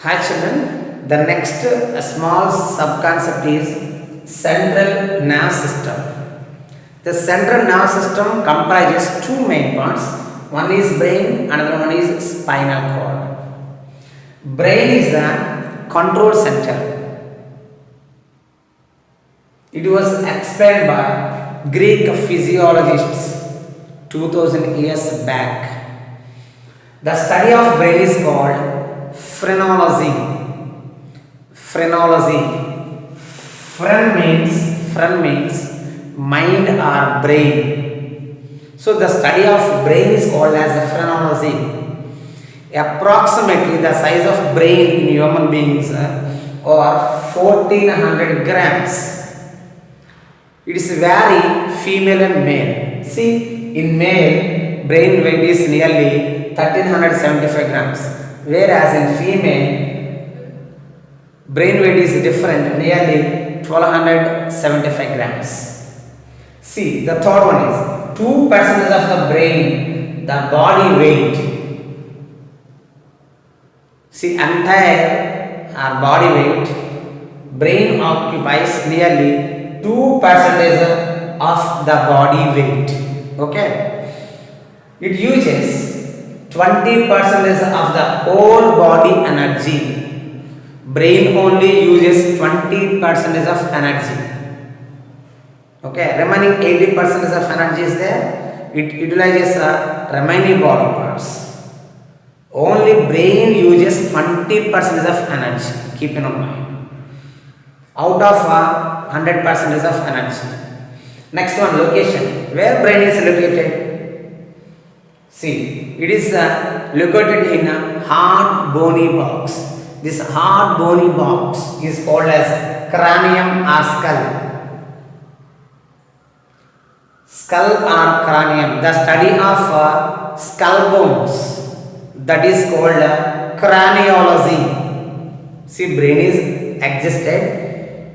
Hi children, the next small sub-concept is central nerve system. The central nerve system comprises two main parts. One is brain, another one is spinal cord. Brain is the control center. It was explained by Greek physiologists 2000 years back. The study of brain is called phrenology. Phrenology. Phren means mind or brain. So the study of brain is called as phrenology. Approximately the size of brain in human beings are 1400 grams. It is vary female and male. See, in male, brain weight is nearly 1375 grams, whereas in female, brain weight is different, nearly 1275 grams. See, the third one is 2% of the brain, the body weight. See, entire our body weight, brain occupies nearly 2% of the body weight. Okay, it uses 20% of the whole body energy. Brain only uses 20% of energy. Okay, remaining 80% of energy is there. It utilizes remaining body parts. Only brain uses 20% of energy. Keep in mind. Out of 100% of energy. Next one, location. Where brain is located? See, it is located in a hard bony box. This hard bony box is called as cranium or skull. Skull or cranium. The study of skull bones. That is called craniology. See, brain is existed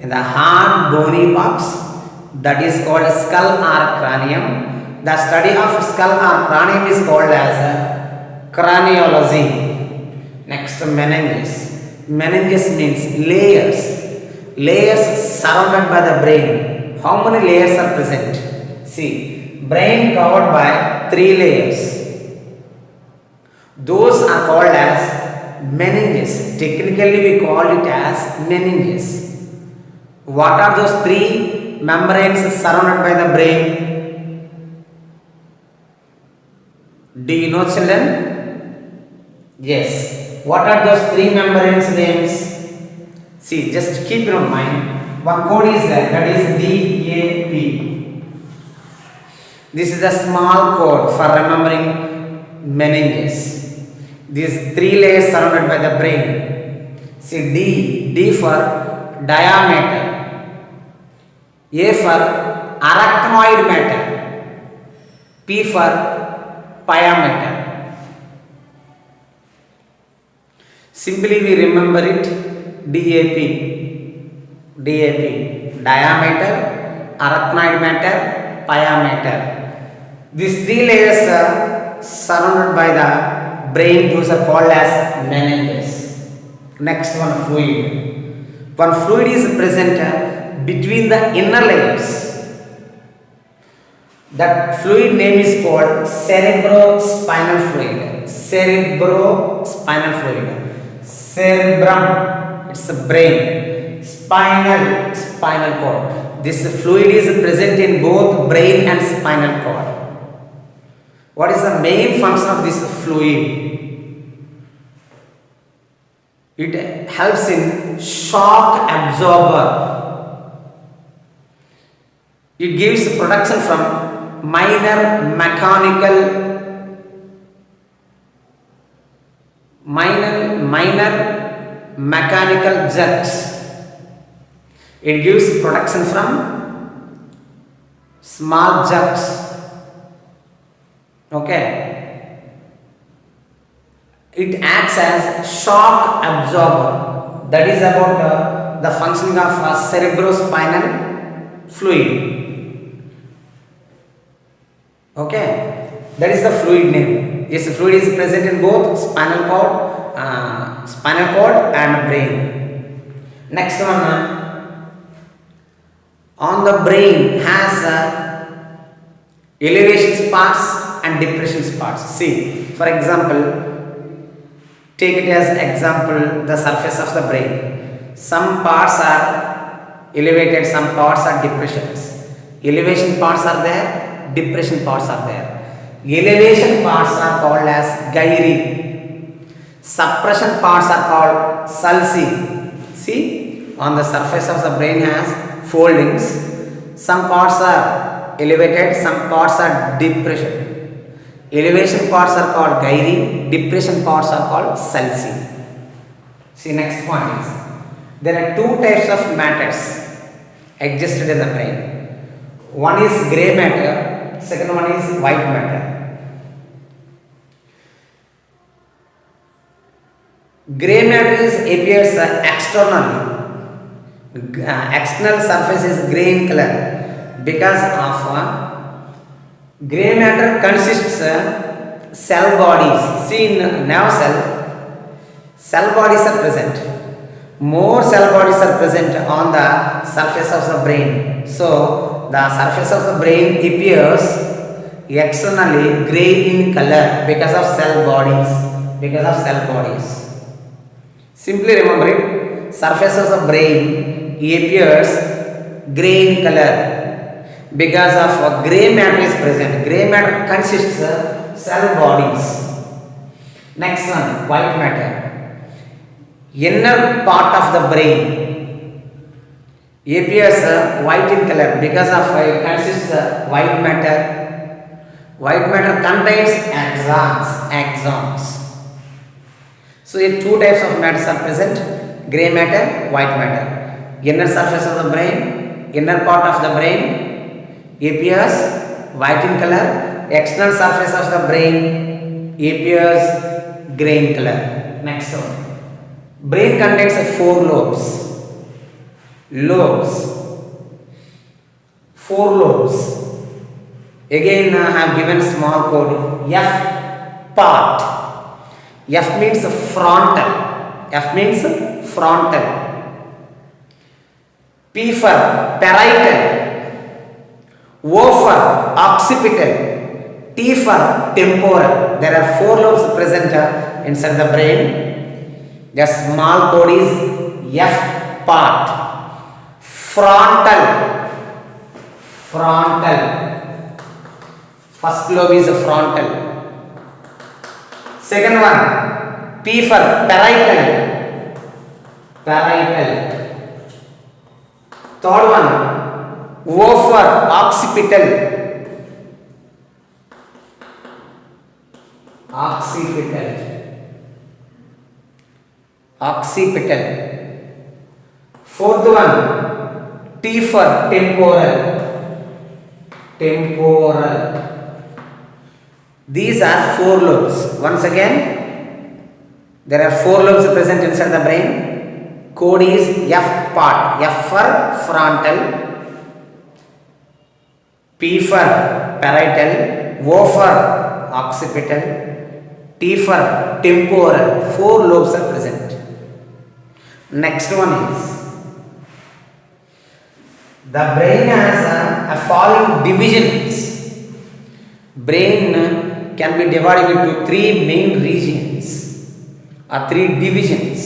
in the hard bony box. That is called skull or cranium. The study of skull or cranium is called as craniology. Next, meninges. Meninges means layers. Layers surrounded by the brain. How many layers are present? See, brain covered by 3 layers. Those are called as meninges. Technically we call it as meninges. What are those 3 membranes surrounded by the brain? Do you know, children? Yes. What are those 3 membranes names? See, just keep in mind. One code is there, that is DAP. This is a small code for remembering meninges. These 3 layers surrounded by the brain. See, D for diameter, A for arachnoid matter, P for pyometer. Simply we remember it, DAP, diameter, arachnoid matter, pyometer. These 3 layers are surrounded by the brain. Those are called as meninges. Next one, fluid. One fluid is present between the inner layers. That fluid name is called cerebrospinal fluid. Cerebrospinal fluid. Cerebrum, it's the brain. Spinal cord. This fluid is present in both brain and spinal cord. What is the main function of this fluid? It helps in shock absorber. It gives protection from minor mechanical jerks. It gives protection from small jerks. Okay, it acts as shock absorber. That is about the functioning of cerebrospinal fluid. Okay, that is the fluid name. This fluid is present in both spinal cord spinal cord and brain. Next one, on the brain has elevation parts and depression parts. See, for example, take it as example the surface of the brain. Some parts are elevated, some parts are depressions. Elevation parts are there, depression parts are there. Elevation parts are called as gyri, suppression parts are called sulci. See, on the surface of the brain has foldings. Some parts are elevated, some parts are depression. Elevation parts are called gyri, depression parts are called sulci. See, next point is there are two types of matters existed in the brain. One is gray matter, second one is white matter. Gray matter appears externally. External surface is gray in color because of gray matter consists cell bodies. See, in nerve cell bodies are present. More cell bodies are present on the surface of the brain. So the surface of the brain appears externally gray in color because of cell bodies. Simply remember it. Surface of the brain appears gray in color because of gray matter is present. Gray matter consists of cell bodies. Next one, white matter. Inner part of the brain appears white in color because of it consists of white matter. White matter contains axons. So, two types of matters are present: gray matter, white matter. Inner surface of the brain, inner part of the brain appears white in color. External surface of the brain appears gray in color. Next one. Brain contains 4 lobes. 4 lobes. Again, I have given small code F part. F means frontal. P for parietal. O for occipital. T for temporal. There are 4 lobes present inside the brain. The small code is F part. Frontal. First lobe is frontal. Second one, P for parietal. Third one, O for occipital. Fourth one, T for temporal. These are 4 lobes. Once again, there are 4 lobes present inside the brain. Code is F part. F for frontal, P for parietal, O for occipital, T for temporal. 4 lobes are present. Next one is the brain has a following divisions. Brain can be divided into 3 main regions or 3 divisions.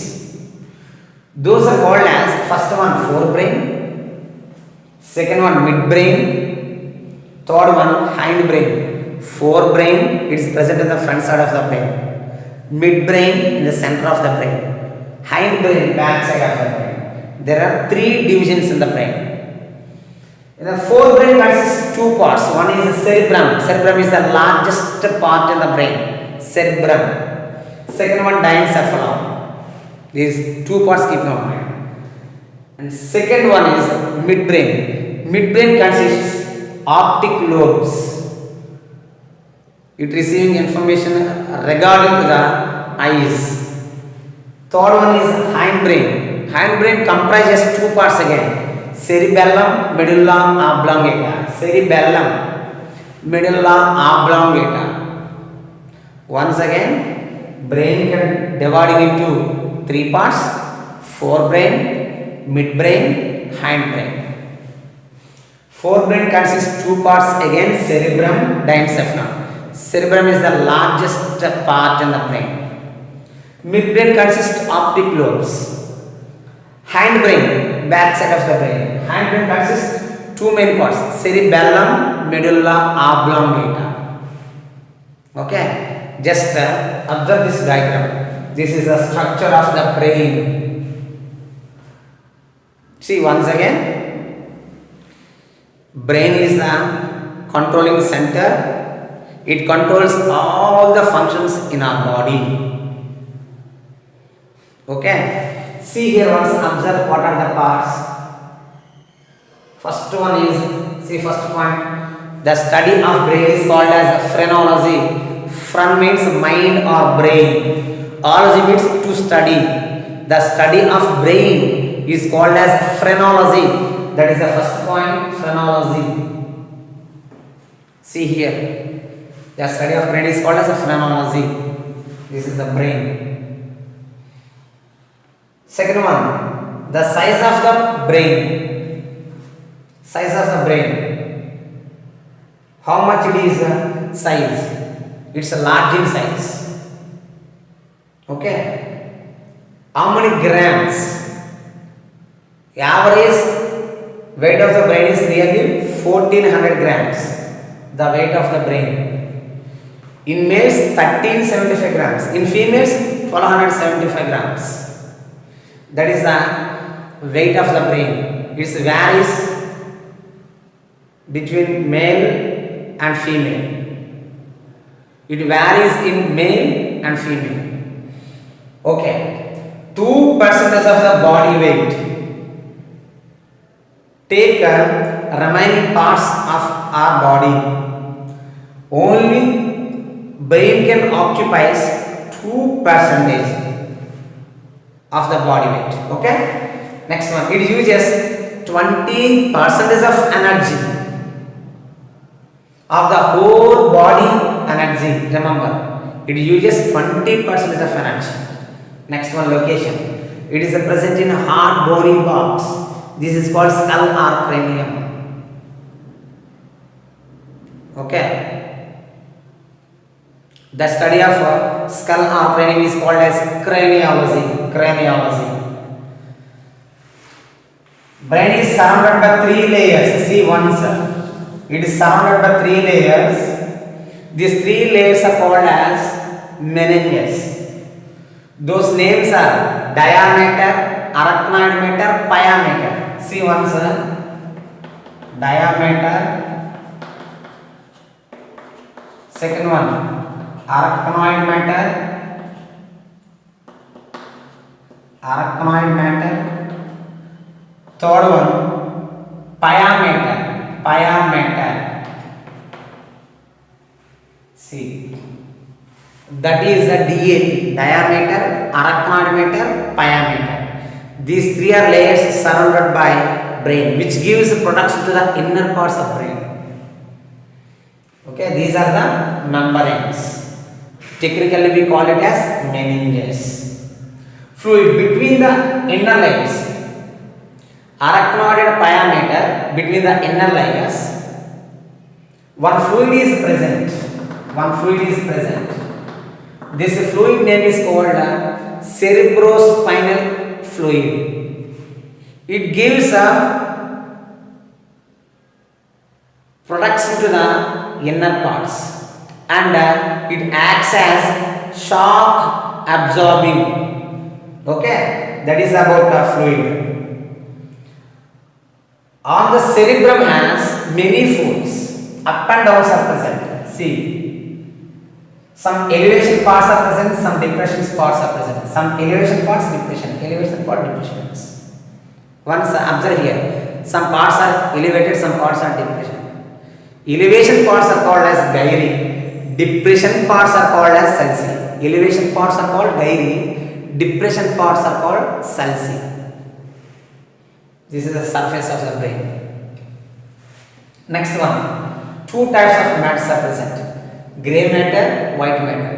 Those are called as first one forebrain, second one midbrain, third one hindbrain. Forebrain, it is present in the front side of the brain. Midbrain in the center of the brain. Hindbrain, back side of the brain. There are 3 divisions in the brain. In the forebrain consists 2 parts. One is the cerebrum. Cerebrum is the largest part in the brain. Cerebrum. Second one, diencephalon. These 2 parts keep in mind. And second one is midbrain. Midbrain consists optic lobes. It receiving information regarding to the eyes. Third one is hindbrain. Hindbrain comprises 2 parts again. Cerebellum, medulla oblongata. Once again, brain can dividing into three parts: forebrain, midbrain, hindbrain. Forebrain consists two parts again: cerebrum, diencephalon. Cerebrum is the largest part in the brain. Midbrain consists optic lobes. Hindbrain, back side of the brain. Hindbrain consists two main parts: cerebellum, medulla oblongata. Okay, just observe this diagram. This is the structure of the brain. See once again, brain is the controlling center. It controls all the functions in our body. Okay, see here once, observe what are the parts. First one is, see first point, the study of brain is called as phrenology. Phren means mind or brain. Ology means to study. The study of brain is called as phrenology. That is the first point, phrenology. See here, the study of brain is called as a phrenology. This is the brain. Second one, the size of the brain. Size of the brain. How much it is size? It's a large in size. Okay. How many grams? Average weight of the brain is nearly 1400 grams. The weight of the brain. In males 1375 grams. In females 1275 grams. That is the weight of the brain. It varies between male and female. It varies in male and female. Okay. 2% of the body weight. Take remaining parts of our body. Only brain can occupy 2% of the body weight. Okay. Next one. It uses 20% of energy of the whole body energy. Remember, it uses 20% of energy. Next one, location. It is present in a hard body box. This is called skull or cranium. Okay. The study of skull or cranium is called as craniology. Craniology. Brain is surrounded by 3 layers. See once. It is surrounded by 3 layers. These 3 layers are called as meninges. Those names are diameter, arachnoid matter, pia. See once. Diameter. Second one, arachnoid matter. Arachnoid matter. Third one, pia. See, that is the DAP, diameter, arachnoid matter, pia. These 3 are layers surrounded by brain, which gives protection to the inner parts of brain. Okay, these are the membranes. Technically we call it as meninges. Fluid between the inner layers. Arachnoid and pia, between the inner layers, one fluid is present. This fluid name is called cerebrospinal fluid. It gives a protection to the inner parts, and it acts as shock absorbing. Okay, that is about the fluid. On the cerebrum has many folds, up and downs are present. See, some elevation parts are present, some depression parts are present. Some elevation parts, elevation part, depressions. Once observe here, some parts are elevated, some parts are depression. Elevation parts are called as gyri, depression parts are called as sulci. Elevation parts are called gyri, depression parts are called sulci. This is the surface of the brain. Next one, 2 types of matters are present: gray matter, white matter.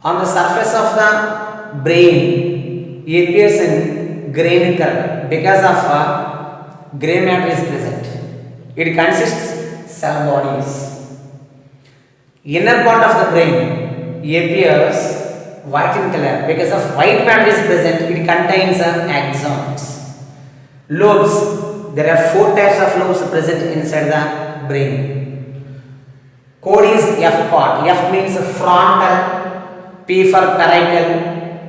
On the surface of the brain appears in grain color because of gray matter is present. It consists cell bodies. Inner part of the brain appears white in color because of white matter is present. It contains axons. Lobes, there are 4 types of lobes present inside the brain. Code is F part. F means frontal, P for parietal,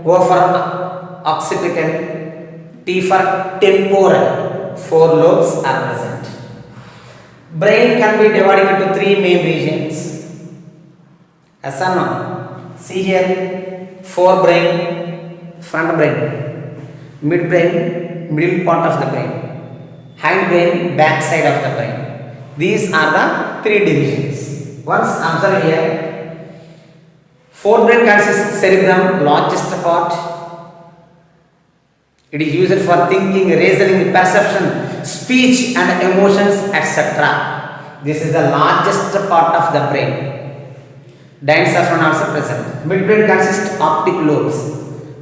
O for occipital, T for temporal. 4 lobes are present. Brain can be divided into 3 main regions. Yes or no? See here, forebrain, front brain, midbrain, middle part of the brain, hindbrain, back side of the brain. These are the 3 divisions. Once observe here, forebrain consists cerebrum, largest part. It is used for thinking, reasoning, perception, speech and emotions, etc. This is the largest part of the brain. Diencephalon also present. Midbrain consists optic lobes.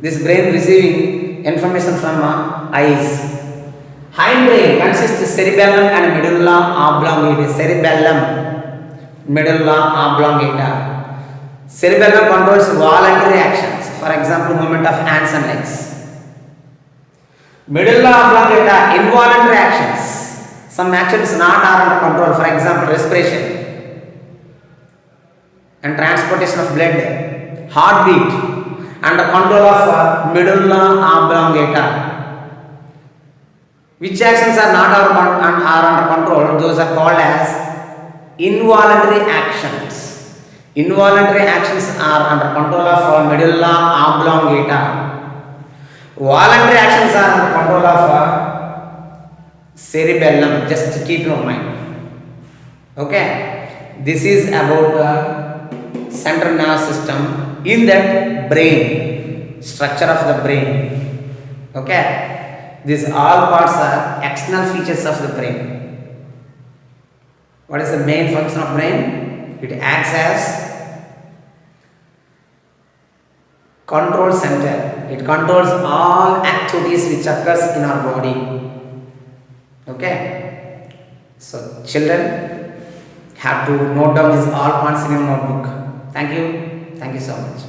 This brain receiving information from eyes. Hindbrain consists cerebellum and medulla oblongata. Cerebellum, medulla oblongata. Cerebellum controls voluntary actions. For example, movement of hands and legs. Medulla oblongata, involuntary actions. Some actions not are under control. For example, respiration and transportation of blood, heartbeat, under control of medulla oblongata. Which actions are not under control? Those are called as involuntary actions. Involuntary actions are under control of medulla oblongata. Voluntary actions are under control of cerebellum. Just keep in mind. Okay, this is about the central nervous system in that brain, structure of the brain. Okay, these all parts are external features of the brain. What is the main function of brain? It acts as control center. It controls all activities which occurs in our body. Okay, so children have to note down these all points in your notebook. Thank you so much.